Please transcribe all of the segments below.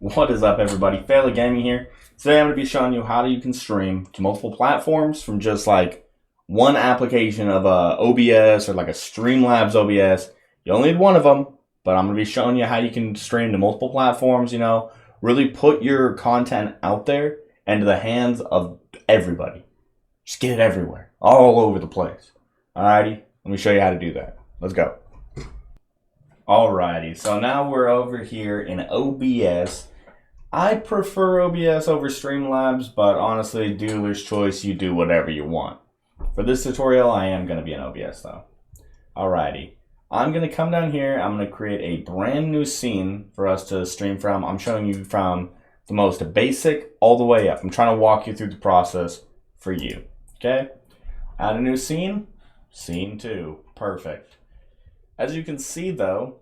What is up, everybody? Fairly Gaming here. Today I'm going to be showing you how you can stream to multiple platforms from just like one application of OBS or like a Streamlabs OBS. You only need one of them, but I'm going to be showing you how you can stream to multiple platforms, really put your content out there and to the hands of everybody. Just get it everywhere, all over the place. Alrighty, let me show you how to do that. Let's go. Alrighty, so now we're over here in OBS. I prefer OBS over Streamlabs, but honestly, dealer's choice, you do whatever you want. For this tutorial, I am going to be in OBS though. Alrighty, I'm going to come down here, I'm going to create a brand new scene for us to stream from. I'm showing you from the most basic all the way up. I'm trying to walk you through the process for you, okay? Add a new scene, scene 2, perfect. As you can see though,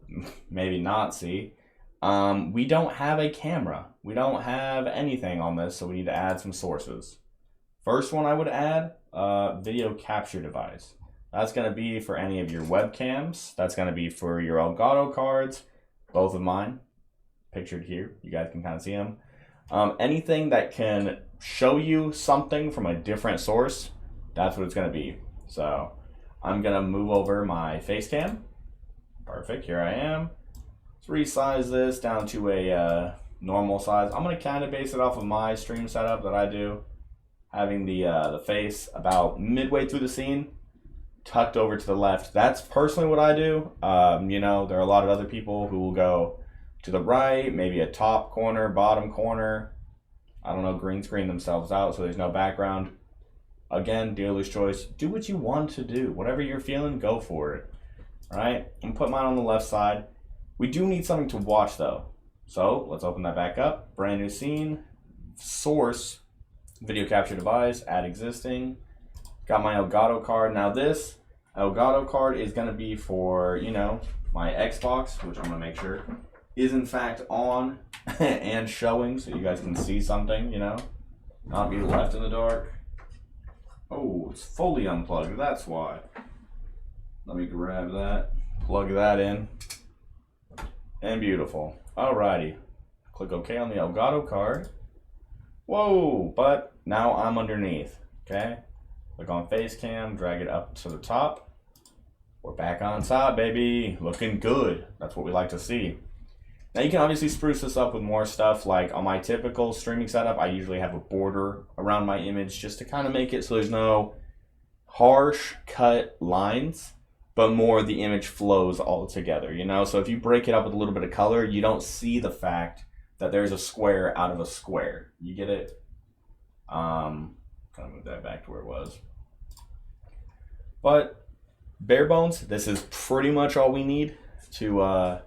maybe not see, we don't have a camera. We don't have anything on this, so we need to add some sources. First one I would add, video capture device. That's going to be for any of your webcams. That's going to be for your Elgato cards, both of mine, pictured here. You guys can kind of see them. Anything that can show you something from a different source, that's what it's going to be. So I'm going to move over my face cam. Perfect, here I am. Let's resize this down to a normal size. I'm going to kind of base it off of my stream setup that I do. Having the face about midway through the scene, tucked over to the left. That's personally what I do. There are a lot of other people who will go to the right, maybe a top corner, bottom corner. I don't know, green screen themselves out so there's no background. Again, dealer's choice. Do what you want to do. Whatever you're feeling, go for it. Alright, I'm put mine on the left side. We do need something to watch though. So let's open that back up. Brand new scene, source, video capture device, add existing. Got my Elgato card. Now this Elgato card is going to be for, my Xbox, which I'm going to make sure is in fact on and showing so you guys can see something, not be left in the dark. Oh, it's fully unplugged, that's why. Let me grab that, plug that in, and beautiful. Alrighty, click OK on the Elgato card. Whoa, but now I'm underneath, okay? Click on face cam, drag it up to the top. We're back on top, baby. Looking good. That's what we like to see. Now you can obviously spruce this up with more stuff. Like on my typical streaming setup, I usually have a border around my image just to kind of make it so there's no harsh cut lines, but more the image flows all together, So if you break it up with a little bit of color, you don't see the fact that there's a square out of a square. You get it? Kind of move that back to where it was. But bare bones, this is pretty much all we need to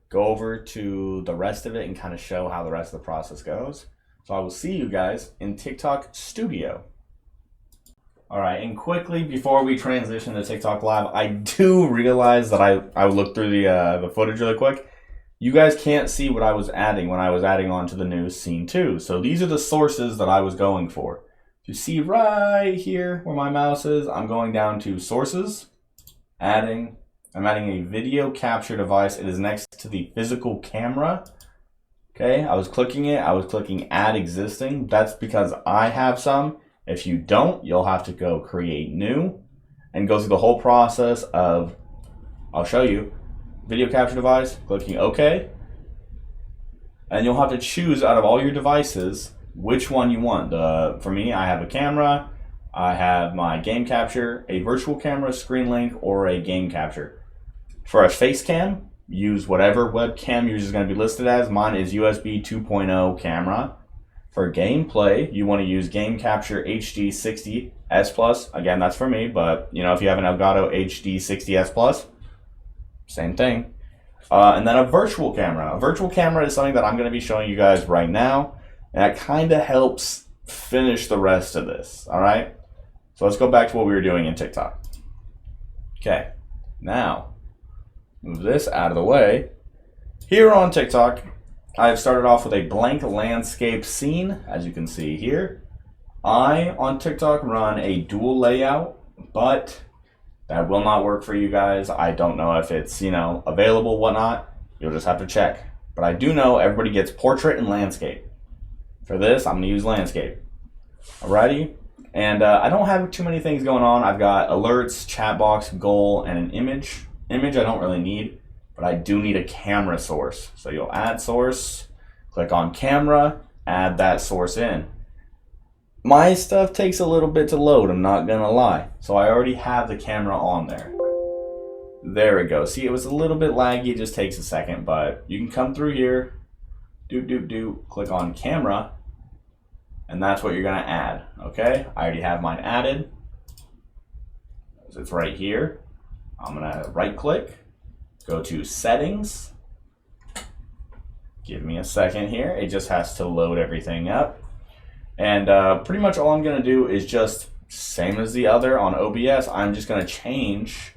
go over to the rest of it and kind of show how the rest of the process goes. So I will see you guys in TikTok Studio. Alright, and quickly before we transition to TikTok Live, I do realize that I looked through the footage really quick. You guys can't see what I was adding when I was adding on to the new scene 2. So these are the sources that I was going for. You see right here where my mouse is, I'm going down to sources, I'm adding a video capture device. It is next to the physical camera. Okay, I was clicking it, I was clicking add existing. That's because I have some. If you don't, you'll have to go create new and go through the whole process of, I'll show you, video capture device, clicking OK. And you'll have to choose out of all your devices which one you want. For me, I have a camera, I have my game capture, a virtual camera, screen link, or a game capture. For a face cam, use whatever webcam yours is going to be listed as. Mine is USB 2.0 camera. For gameplay, you want to use Game Capture HD 60S Plus. Again, that's for me, but if you have an Elgato HD 60S Plus, same thing. And then a virtual camera. A virtual camera is something that I'm going to be showing you guys right now, and that kind of helps finish the rest of this. All right. So let's go back to what we were doing in TikTok. Okay. Now, move this out of the way. Here on TikTok, I've started off with a blank landscape scene, as you can see here. I, on TikTok, run a dual layout, but that will not work for you guys. I don't know if it's, available, whatnot. You'll just have to check. But I do know everybody gets portrait and landscape. For this, I'm going to use landscape. Alrighty? And I don't have too many things going on. I've got alerts, chat box, goal, and an image. Image I don't really need, but I do need a camera source. So you'll add source, click on camera, add that source in. My stuff takes a little bit to load, I'm not gonna lie. So I already have the camera on there. There we go. See, it was a little bit laggy, it just takes a second, but you can come through here, click on camera, and that's what you're gonna add, okay? I already have mine added. So it's right here. I'm gonna right click, go to settings. Give me a second here. It just has to load everything up. And pretty much all I'm gonna do is just, same as the other on OBS, I'm just gonna change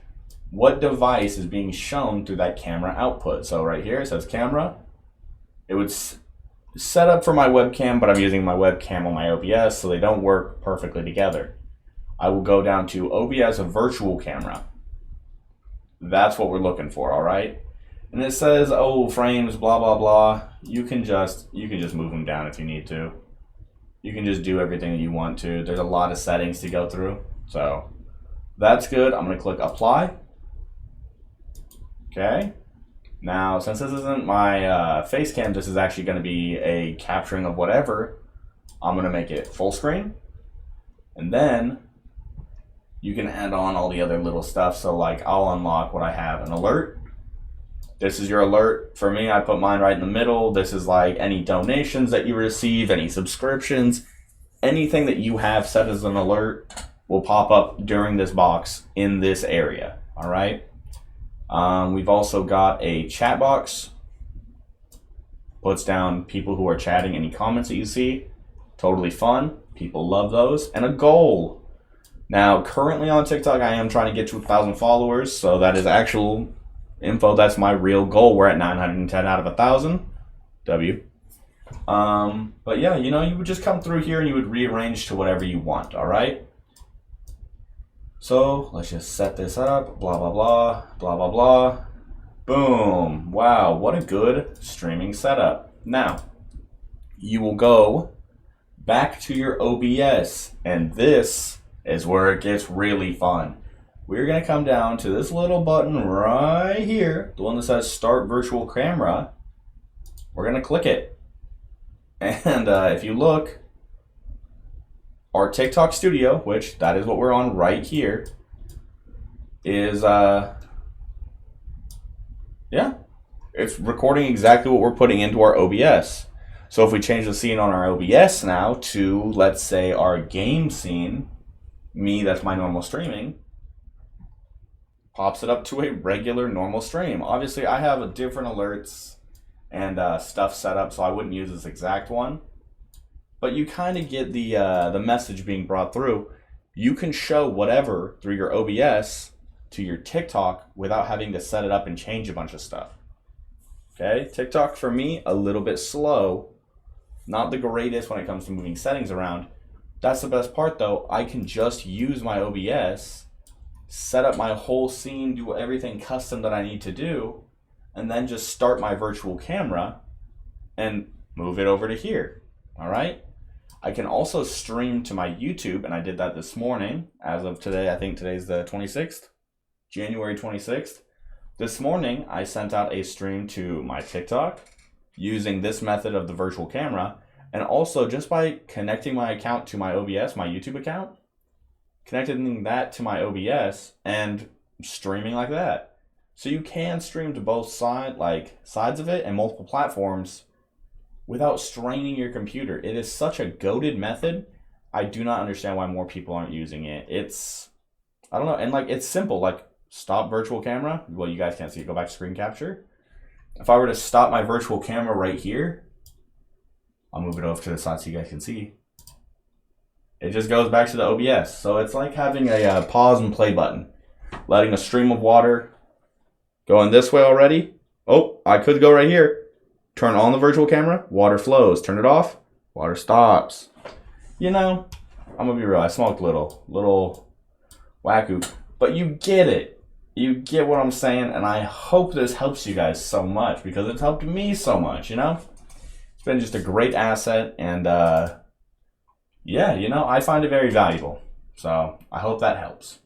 what device is being shown through that camera output. So right here it says camera. It would set up for my webcam, but I'm using my webcam on my OBS, so they don't work perfectly together. I will go down to OBS virtual camera. That's what we're looking for, all right? And it says, oh, frames, blah, blah, blah. You can just move them down if you need to. You can just do everything that you want to. There's a lot of settings to go through. So that's good. I'm gonna click apply. Okay. Now, since this isn't my face cam, this is actually gonna be a capturing of whatever. I'm gonna make it full screen. And then you can add on all the other little stuff. So like I'll unlock what I have, an alert. This is your alert. For me, I put mine right in the middle. This is like any donations that you receive, any subscriptions, anything that you have set as an alert will pop up during this box in this area, all right? We've also got a chat box. Puts down people who are chatting, any comments that you see. Totally fun. People love those. And a goal. Now, currently on TikTok, I am trying to get to 1,000 followers, so that is actual info. That's my real goal. We're at 910 out of 1,000. W. But yeah, you know, you would just come through here and you would rearrange to whatever you want, all right? So let's just set this up, blah, blah, blah, blah, blah, blah. Boom. Wow, what a good streaming setup. Now, you will go back to your OBS, and this is where it gets really fun. We're gonna come down to this little button right here, the one that says Start Virtual Camera. We're gonna click it. And if you look, our TikTok studio, which that is what we're on right here, is, yeah, it's recording exactly what we're putting into our OBS. So if we change the scene on our OBS now to, let's say, our game scene, me, that's my normal streaming, pops it up to a regular normal stream. Obviously, I have different alerts and stuff set up, so I wouldn't use this exact one. But you kind of get the message being brought through. You can show whatever through your OBS to your TikTok without having to set it up and change a bunch of stuff. Okay, TikTok for me, a little bit slow. Not the greatest when it comes to moving settings around. That's the best part though. I can just use my OBS, set up my whole scene, do everything custom that I need to do, and then just start my virtual camera and move it over to here. All right. I can also stream to my YouTube, and I did that this morning. As of today, I think today's the 26th, January 26th. This morning, I sent out a stream to my TikTok using this method of the virtual camera, and also just by connecting my account to my OBS, my YouTube account, connecting that to my OBS and streaming like that. So you can stream to both sides of it and multiple platforms without straining your computer. It is such a goated method. I do not understand why more people aren't using it. It's, I don't know, and like it's simple, like stop virtual camera. Well, you guys can't see it, go back to screen capture. If I were to stop my virtual camera right here, I'll move it over to the side so you guys can see. It just goes back to the OBS. So it's like having a pause and play button. Letting a stream of water going this way already. Oh, I could go right here. Turn on the virtual camera, water flows. Turn it off, water stops. You know, I'm gonna be real, I smoked little wacko, but you get it. You get what I'm saying, and I hope this helps you guys so much because it's helped me so much, you know? It's been just a great asset, and yeah, you know, I find it very valuable. So I hope that helps.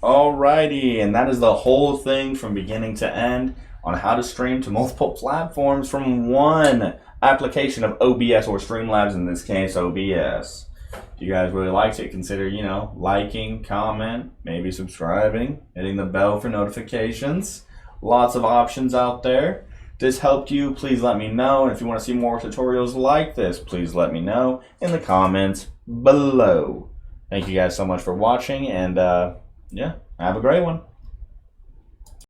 Alrighty, and that is the whole thing from beginning to end on how to stream to multiple platforms from one application of OBS, or Streamlabs in this case, OBS. If you guys really liked it, consider, you know, liking, comment, maybe subscribing, hitting the bell for notifications. Lots of options out there. If this helped you, please let me know. And if you want to see more tutorials like this, please let me know in the comments below. Thank you guys so much for watching, and yeah, have a great one.